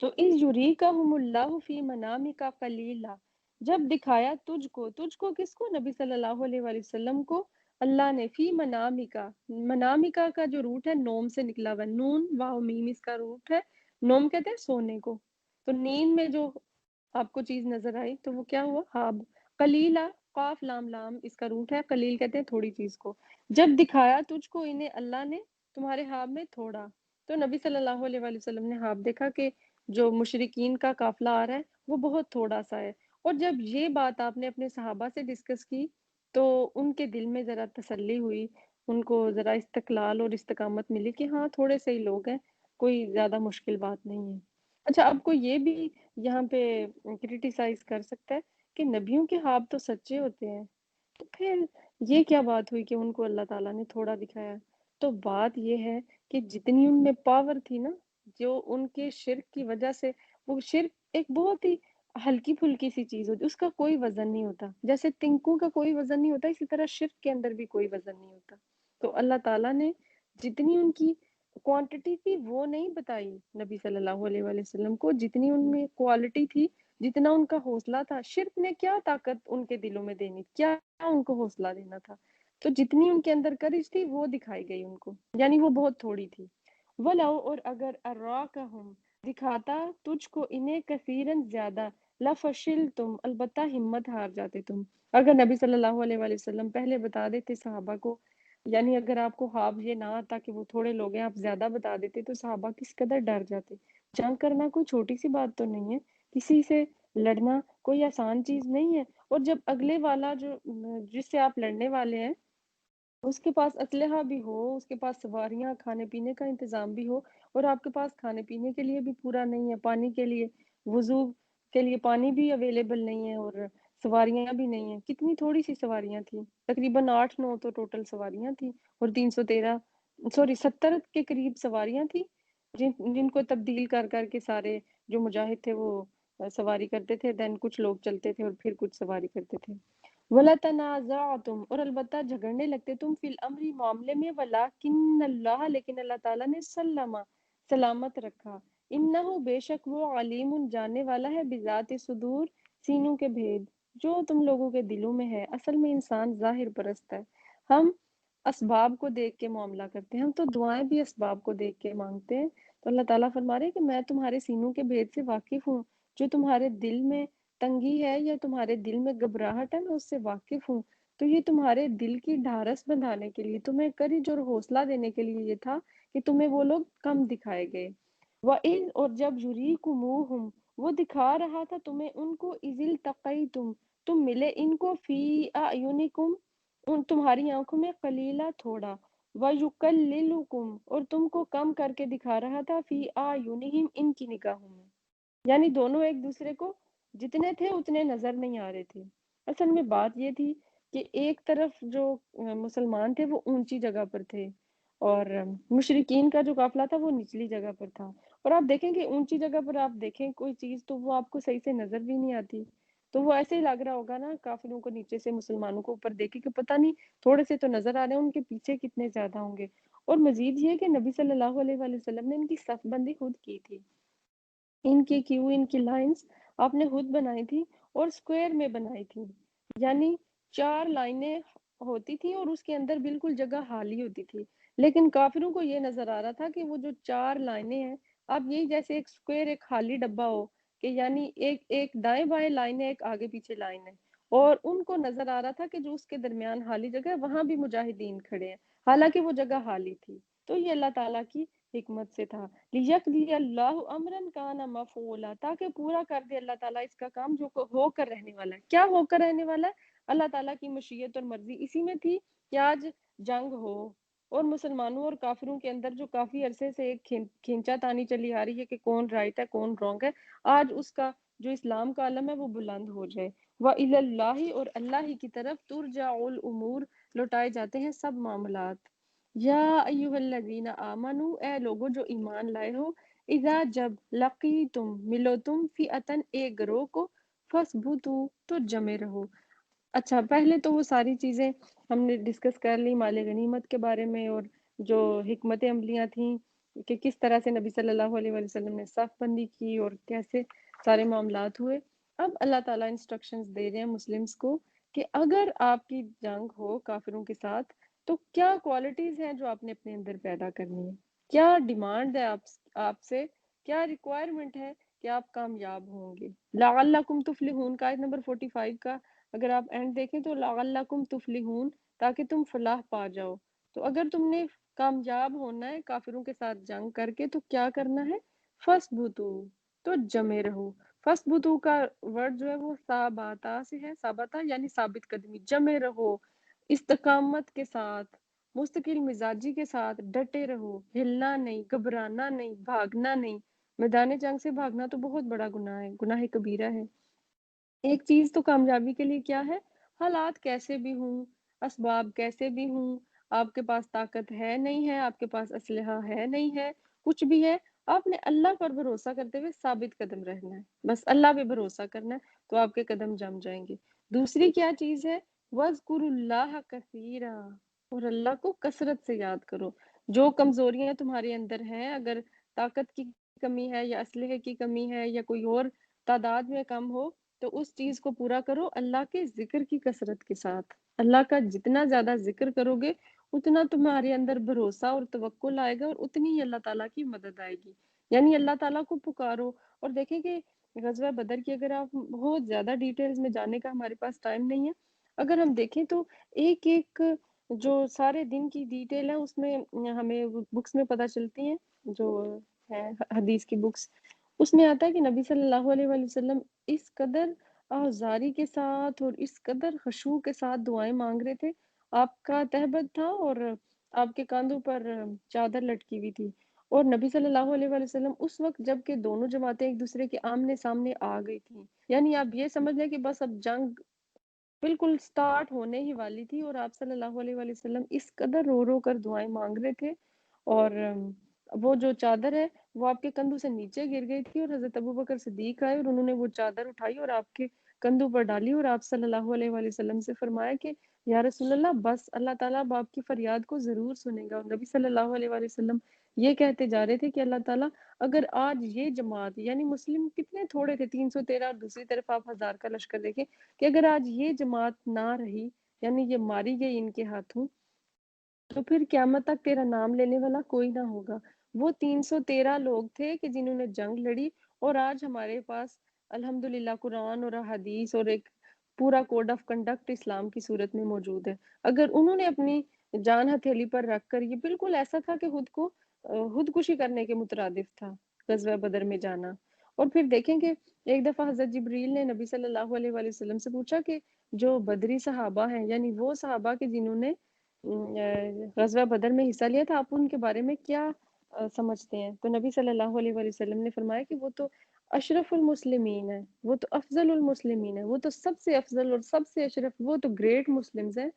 تو اِذْ یُریکَہُمُ اللّٰہُ فِی مَنَامِکَ قَلِیلًا، جب دکھایا تجھ کو کس کو؟ نبی صلی اللہ علیہ وآلہ وسلم کو اللہ نے فی منامکا، منامکا کا جو روٹ ہے نوم سے نکلا ہوا ہے، نون واو میم اس کا روٹ ہے، نوم کہتے ہیں سونے کو، تو نیند میں جو آپ کو چیز نظر آئی تو وہ کیا ہوا؟ خواب۔ قلیلا، قاف لام لام اس کا روٹ ہے، قلیل کہتے ہیں تھوڑی چیز کو۔ جب دکھایا تجھ کو انہیں اللہ نے تمہارے خواب میں تھوڑا، تو نبی صلی اللہ علیہ وآلہ وسلم نے خواب دیکھا کہ جو مشرکین کا قافلہ آ رہا ہے وہ بہت تھوڑا سا ہے، اور جب یہ بات آپ نے اپنے صحابہ سے ڈسکس کی تو ان کے دل میں ذرا تسلی ہوئی، ان کو ذرا استقلال اور استقامت ملی کہ ہاں تھوڑے سے ہی لوگ ہیں، کوئی زیادہ مشکل بات نہیں ہے۔ اچھا اب کوئی یہ بھی یہاں پہ کرٹیسائز کر سکتا ہے کہ نبیوں کے خواب تو سچے ہوتے ہیں، تو پھر یہ کیا بات ہوئی کہ ان کو اللہ تعالیٰ نے تھوڑا دکھایا؟ تو بات یہ ہے کہ جتنی ان میں پاور تھی نا، جو ان کے شرک کی وجہ سے، وہ شرک ایک بہت ہی ہلکی پھلکی سی چیز ہوتی ہے، اس کا کوئی وزن نہیں ہوتا، جیسے تنکوں کا کوئی وزن نہیں ہوتا اسی طرح شرک کے اندر بھی کوئی وزن نہیں ہوتا۔ تو اللہ تعالیٰ نے جتنی ان کی کوانٹٹی تھی وہ نہیں بتائی نبی صلی اللہ علیہ وآلہ وسلم کو، جتنی ان میں کوالٹی تھی، جتنا ان کا حوصلہ تھا، شرک نے کیا طاقت ان کے دلوں میں دینی، کیا ان کو حوصلہ دینا تھا، تو جتنی ان کے اندر کرج تھی وہ دکھائی گئی ان کو، یعنی وہ بہت تھوڑی تھی۔ وَلَوْ اور اگر اراکہم دکھاتا تجھ کو انہیں کثیرن زیادہ، لفشلتم البتہ ہمت ہار جاتے تم۔ اگر نبی صلی اللہ علیہ وآلہ وسلم پہلے بتا دیتے صحابہ کو، یعنی اگر آپ کو خواب یہ نہ آتا کہ وہ تھوڑے لوگ ہیں، آپ زیادہ بتا دیتے تو صحابہ کس قدر ڈر جاتے۔ جنگ کرنا کوئی چھوٹی سی بات تو نہیں ہے، کسی سے لڑنا کوئی آسان چیز نہیں ہے، اور جب اگلے والا جس سے آپ لڑنے والے ہیں اس کے پاس اسلحہ بھی ہو، اس کے پاس سواریاں، کھانے پینے کا انتظام بھی ہو، اور آپ کے پاس کھانے پینے کے لیے بھی پورا نہیں ہے، پانی کے لیے، وضو کے لیے پانی بھی اویلیبل نہیں ہے، اور سواریاں بھی نہیں ہیں، کتنی تھوڑی سی سواریاں تھیں، تقریباً 8-9 تو ٹوٹل سواریاں تھیں، اور 70 کے قریب سواریاں تھیں جن کو تبدیل کر کر کے سارے جو مجاہد تھے وہ سواری کرتے تھے، دین کچھ لوگ چلتے تھے اور پھر کچھ سواری کرتے تھے۔ وَلَا تَنَازَعْتُمْ اور البتہ جھگڑنے لگتے تم فی الامر معاملے میں، وَلَٰكِنَّ اللَّهَ لیکن اللہ تعالیٰ نے سلامت رکھا، انہو بے شک وہ علیم جاننے والا ہے، بذات صدور سینوں کے بھید، جو تم لوگوں کے دلوں میں ہے۔ اصل میں انسان ظاہر پرست ہے، ہم اسباب کو دیکھ کے معاملہ کرتے ہیں، ہم تو دعائیں بھی اسباب کو دیکھ کے مانگتے ہیں، تو اللہ تعالیٰ فرما رہے ہیں کہ میں تمہارے سینوں کے بھید سے واقف ہوں، جو تمہارے دل میں تنگی ہے یا تمہارے دل میں گھبراہٹ ہے میں اس سے واقف ہوں، تو یہ تمہارے دل کی ڈھارس بندھانے کے لیے، تمہیں کرج اور حوصلہ دینے کے لیے یہ تھا کہ تمہیں وہ لوگ کم دکھائے گئے۔ وَإِذْ اور جب یُریکُمُوہُم وہ دکھا رہا تھا تمہیں ان کو، اِذِ التقیتم تم ملے ان کو، فی اعینکم ان تمہاری آنکھوں میں، قلیلا تھوڑا، وَیُقَلِّلُکم اور تم کو کم کر کے دکھا رہا تھا، فی اعینہم ان کی نگاہوں میں۔ یعنی دونوں ایک دوسرے کو جتنے تھے اتنے نظر نہیں آ رہے تھے۔ اصل میں بات یہ تھی کہ ایک طرف جو مسلمان تھے وہ اونچی جگہ پر تھے، اور مشرکین کا جو قافلہ تھا وہ نچلی جگہ پر تھا۔ اور آپ دیکھیں کہ اونچی جگہ پر آپ دیکھیں کوئی چیز تو وہ آپ کو صحیح سے نظر بھی نہیں آتی، تو وہ ایسے ہی لگ رہا ہوگا نا کافروں کو نیچے سے، مسلمانوں کو اوپر دیکھے کہ پتہ نہیں تھوڑے سے تو نظر آ رہے ہیں، ان کے پیچھے کتنے زیادہ ہوں گے۔ اور مزید یہ کہ نبی صلی اللہ علیہ وآلہ وسلم نے ان کی صف بندی خود کی تھی، ان کی کیو، ان کی لائنز آپ نے خود بنائی تھی اور سکوئر میں بنائی تھی، یعنی 4 لائنیں ہوتی تھی اور اس کے اندر بالکل جگہ خالی ہوتی تھی۔ لیکن کافروں کو یہ نظر آ رہا تھا کہ وہ جو 4 لائنیں ہیں، اب یہی جیسے ایک سکوئر ایک خالی ڈبہ ہو، کہ یعنی ایک دائیں بائیں لائن ہے، ایک آگے پیچھے لائن ہے، اور ان کو نظر آ رہا تھا کہ جو اس کے درمیان خالی جگہ ہے وہاں بھی مجاہدین کھڑے ہیں، حالانکہ وہ جگہ خالی تھی۔ تو یہ اللہ تعالیٰ کی حکمت سے تھا، لیقضی اللہ امرا کان مفعولا، تاکہ پورا کر دے اللہ تعالیٰ اس کا کام جو ہو کر رہنے والا ہے۔ کیا ہو کر رہنے والا ہے؟ اللہ تعالیٰ کی مشیت اور مرضی اسی میں تھی کہ آج جنگ ہو، اور مسلمانوں اور کافروں کے اندر جو کافی عرصے سے ایک کھینچا تانی چلی آ رہی ہے کہ کون رائٹ ہے کون رونگ ہے، آج اس کا جو اسلام کا علم ہے وہ بلند ہو جائے۔ وَإِلَى اللَّهِ، اور اللہ ہی کی طرف ترجع الامور، لوٹائے جاتے ہیں سب معاملات۔ یا ایھا الذین آمنو، اے لوگو جو ایمان لائے ہو، اذا جب لقیتم ملو تم فئتن ایک گروہ کو، فثبتو تو جمے رہو۔ اچھا، پہلے تو وہ ساری چیزیں ہم نے ڈسکس کر لی مال غنیمت کے بارے میں، اور جو حکمت عملیاں تھیں کہ کس طرح سے نبی صلی اللہ علیہ وآلہ وسلم نے صف بندی کی اور کیسے سارے معاملات ہوئے۔ اب اللہ تعالیٰ انسٹرکشنز دے رہے ہیں مسلمز کو کہ اگر آپ کی جنگ ہو کافروں کے ساتھ تو کیا کوالٹیز ہیں جو آپ نے اپنے اندر پیدا کرنی ہے، کیا ڈیمانڈ ہے آپ سے، کیا ریکوائرمنٹ ہے کہ آپ کامیاب ہوں گے۔ لعلکم تفلحون کا آیت نمبر 45 کا اگر آپ اینڈ دیکھیں تو لعلکم تفلحون، تاکہ تم فلاح پا جاؤ۔ تو اگر تم نے کامیاب ہونا ہے کافروں کے ساتھ جنگ کر کے تو کیا کرنا ہے؟ فثبتو، تو جمے رہو۔ فثبتو کا ورڈ جو ہے وہ ثابتا سے ہے، ثابتا یعنی ثابت قدمی، جمے رہو استقامت کے ساتھ، مستقل مزاجی کے ساتھ، ڈٹے رہو، ہلنا نہیں، گھبرانا نہیں، بھاگنا نہیں۔ میدان جنگ سے بھاگنا تو بہت بڑا گناہ ہے، گناہ کبیرہ ہے۔ ایک چیز تو کامیابی کے لیے کیا ہے، حالات کیسے بھی ہوں، اسباب کیسے بھی ہوں، آپ کے پاس طاقت ہے نہیں ہے، آپ کے پاس اسلحہ ہے نہیں ہے، کچھ بھی ہے، آپ نے اللہ پر بھروسہ کرتے ہوئے ثابت قدم رہنا ہے، بس اللہ پہ بھروسہ کرنا ہے تو آپ کے قدم جم جائیں گے۔ دوسری کیا چیز ہے؟ وَاذْكُرُوا اللَّهَ كَثِيرًا، اور اللہ کو کثرت سے یاد کرو۔ جو کمزوریاں تمہارے اندر ہیں، اگر طاقت کی کمی ہے یا اسلحے کی کمی ہے یا کوئی اور تعداد میں کم ہو، تو اس چیز کو پورا کرو اللہ کے ذکر کی کثرت کے ساتھ۔ اللہ کا جتنا زیادہ ذکر کرو گے اتنا تمہارے اندر بھروسہ اور توکل آئے گا، اور اتنی ہی اللہ تعالیٰ کی مدد آئے گی۔ یعنی اللہ تعالیٰ کو پکارو۔ اور دیکھیں کہ غزوہ بدر کی اگر آپ بہت زیادہ ڈیٹیلز میں جانے کا ہمارے پاس ٹائم نہیں ہے، اگر ہم دیکھیں تو ایک ایک جو سارے دن کی ڈیٹیل ہے اس میں ہمیں بکس میں پتہ چلتی ہیں، جو ہے حدیث کی بکس، اس میں آتا ہے کہ نبی صلی اللہ علیہ وآلہ وسلم اس قدر آزاری کے ساتھ اور اس قدر خشوع کے ساتھ دعائیں مانگ رہے تھے۔ آپ کا تہبند تھا اور آپ کے کاندھوں پر چادر لٹکی ہوئی تھی، اور نبی صلی اللہ علیہ وآلہ وسلم اس وقت جب کہ دونوں جماعتیں ایک دوسرے کے آمنے سامنے آ گئی تھیں، یعنی آپ یہ سمجھ لیں کہ بس اب جنگ بالکل سٹارٹ ہونے ہی والی تھی، اور آپ صلی اللہ علیہ وآلہ وسلم اس قدر رو رو کر دعائیں مانگ رہے تھے، اور وہ جو چادر ہے وہ آپ کے کندھوں سے نیچے گر گئی تھی، اور حضرت ابوبکر صدیق آئے اور انہوں نے وہ چادر اٹھائی اور آپ کے کندھوں پر ڈالی، اور آپ صلی اللہ علیہ وآلہ وسلم سے فرمایا کہ یا رسول اللہ بس اللہ تعالیٰ اب آپ کی فریاد کو ضرور سنے گا۔ اور نبی صلی اللہ علیہ وآلہ وسلم یہ کہتے جا رہے تھے کہ اللہ تعالیٰ اگر آج یہ جماعت، یعنی مسلم کتنے تھوڑے تھے 313، اور دوسری طرف آپ 1000 کا لشکر دیکھیں، کہ اگر آج یہ جماعت نہ رہی، یعنی یہ ماری گئی ان کے ہاتھوں، تو پھر قیامت تک تیرا نام لینے والا کوئی نہ ہوگا۔ وہ 313 لوگ تھے کہ جنہوں نے جنگ لڑی، اور آج ہمارے پاس الحمدللہ قرآن اور حدیث اور ایک پورا کوڈ آف کنڈکٹ اسلام کی صورت میں موجود ہے۔ اگر انہوں نے اپنی جان ہتھیلی پر رکھ کر، یہ بالکل ایسا تھا کہ خودکشی کرنے کے مترادف تھا غزوہ بدر میں جانا۔ اور پھر دیکھیں کہ ایک دفعہ حضرت جبریل نے نبی صلی اللہ علیہ وآلہ وسلم سے پوچھا کہ جو بدری صحابہ ہیں، یعنی وہ صحابہ کے جنہوں نے غزوہ بدر میں حصہ لیا تھا، آپ ان کے بارے میں کیا سمجھتے ہیں؟ تو نبی صلی اللہ علیہ وآلہ وسلم نے فرمایا کہ وہ تو اشرف المسلمین ہے، وہ تو افضل المسلمین ہے، وہ تو سب سے افضل اور سب سے اشرف، وہ تو گریٹ مسلمز ہیں۔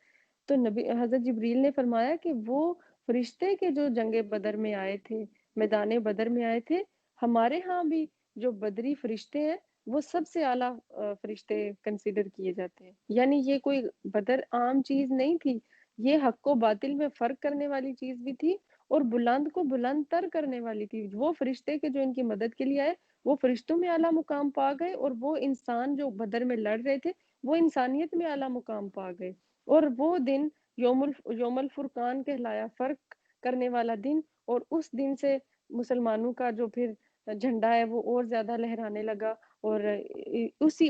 تو نبی حضرت جبریل نے فرمایا کہ وہ فرشتے کے جو جنگ بدر میں آئے تھے، میدان بدر میں آئے تھے، ہمارے ہاں بھی جو بدری فرشتے ہیں وہ سب سے اعلیٰ فرشتے کنسیڈر کیے جاتے ہیں۔ یعنی یہ کوئی بدر عام چیز نہیں تھی، یہ حق و باطل میں فرق کرنے والی چیز بھی تھی اور بلند کو بلند تر کرنے والی تھی۔ وہ فرشتے کے جو ان کی مدد کے لیے آئے وہ فرشتوں میں اعلیٰ مقام پا گئے، اور وہ انسان جو بدر میں لڑ رہے تھے وہ انسانیت میں اعلیٰ مقام پا گئے۔ اور وہ دن یوم الفرقان کہلایا، فرق کرنے والا دن، اور اس دن سے مسلمانوں کا جو پھر جھنڈا ہے وہ اور زیادہ لہرانے لگا۔ اور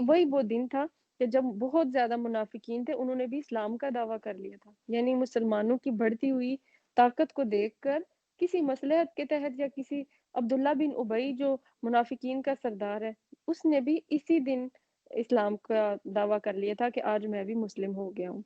وہی وہ دن تھا کہ جب بہت زیادہ منافقین تھے، انہوں نے بھی اسلام کا دعویٰ کر لیا تھا۔ یعنی مسلمانوں کی بڑھتی ہوئی طاقت کو دیکھ کر کسی مصلحت کے تحت، یا کسی عبداللہ بن ابی جو منافقین کا سردار ہے، اس نے بھی اسی دن اسلام کا دعویٰ کر لیا تھا کہ آج میں بھی مسلم ہو گیا ہوں۔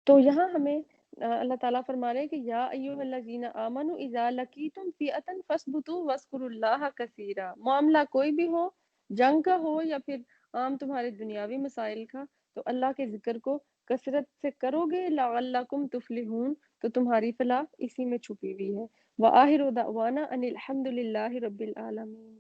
تو یہاں ہمیں اللہ تعالیٰ فرما رہے ہیں کہ یا ایھا الذین آمنوا اذا لقیتم فئۃ فاثبتوا واذکروا اللہ کثیرا۔ معاملہ کوئی بھی ہو، جنگ کا ہو یا پھر عام تمہارے دنیاوی مسائل کا، تو اللہ کے ذکر کو کثرت سے کرو گے، لعلکم تفلحون، تو تمہاری فلاح اسی میں چھپی ہوئی ہے۔ وآخر دعوانا ان الحمد للہ رب العالمین۔